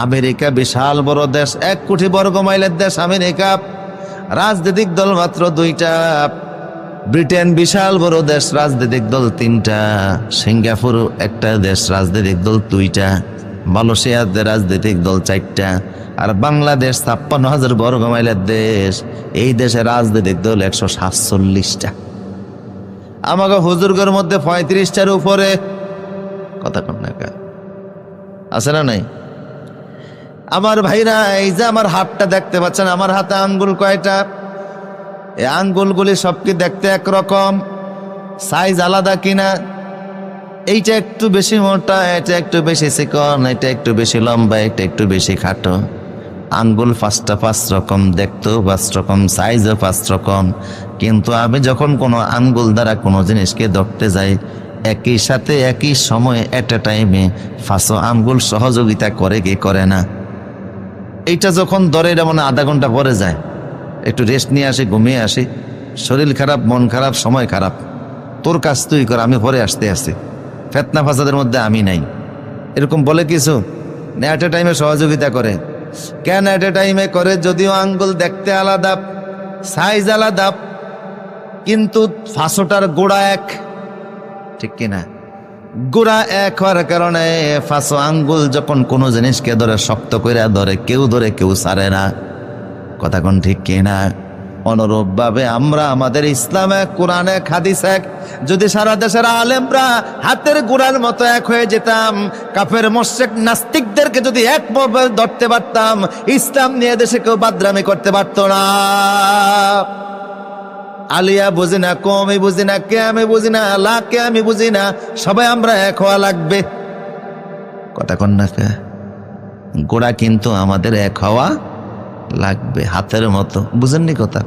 America বিশাল বড় দেশ, 1 কোটি বর্গ মাইলের দেশ আমেরিকা, রাজনৈতিক দল মাত্র 2টা। ব্রিটেন বিশাল বড় দেশ, রাজনৈতিক দল 3টা। সিঙ্গাপুর একটা দেশ, রাজনৈতিক দল 2টা। মালয়েশিয়াতে রাজনৈতিক দল 4টা। আর বাংলাদেশ 56,000 বর্গ মাইলের দেশ, এই দেশে রাজনৈতিক দল 147টা। আমাকে হুজুরগের মধ্যে 35টার উপরে। কথা কন না আছে না নাই? আমার ভাইরা, এই যে আমার হাতটা দেখতে পাচ্ছেন, আমার হাতে আঙ্গুল কয়টা? এই আঙ্গুলগুলি সব কি দেখতে একরকম? সাইজ আলাদা কিনা? এইটা একটু বেশি মোটা, এটা একটু বেশি চিকন, এটা একটু বেশি লম্বা, এটা একটু বেশি খাটো। আঙ্গুল 5টা 5 রকম, দেখতেও 5 রকম, সাইজও 5 রকম। কিন্তু আমি যখন কোনো আঙ্গুল দ্বারা কোনো জিনিসকে ধরতে যাই, একই সাথে একই সময়ে এট এ টাইমে 5 আঙ্গুল সহযোগিতা করে কি করে না? এইটা যখন ধরে, এটা মানে আধা ঘন্টা পরে যায়, একটু রেস্ট নিয়ে আসি, ঘুমিয়ে আসি, শরীর খারাপ, মন খারাপ, সময় খারাপ, তোর কাজ তুই কর, আমি পরে আসতে আসি, ফেতনা ফাসাদের মধ্যে আমি নাই, এরকম বলে কিছু? এট এ টাইমে সহযোগিতা করে। কেন এট এ টাইমে করে? যদিও আঙ্গুল দেখতে আলাদা, সাইজ আলাদা, কিন্তু 5টার গোড়া এক, ঠিক কিনা? গোড়া এক হওয়ার কারণে 5 আঙ্গুল যখন কোনো জিনিসকে ধরে, শক্ত করে ধরে, কেউ ছাড়ে না। কথা কোন ঠিক কিনা? অনুরূপ ভাবে আমরা আমাদের ইসলামে, কোরআনে, হাদিসে যদি সারা দেশের আলেমরা হাতের গোড়ার মতো এক হয়ে যেতাম, কাফের মুশরিক নাস্তিকদেরকে যদি একভাবে ধরতে পারতাম, ইসলাম নিয়ে দেশে কেউ বাদরামি করতে পারতো না। আলিয়া বুঝি না, কমই বুঝি না, কে আমি বুঝি না, লাকে আমি বুঝি না, সবাই আমরা এক হওয়া লাগবে। কথা কন না? গোড়া কিন্তু আমাদের এক হওয়া লাগবে, হাতের মতো। বুঝেননি কথা?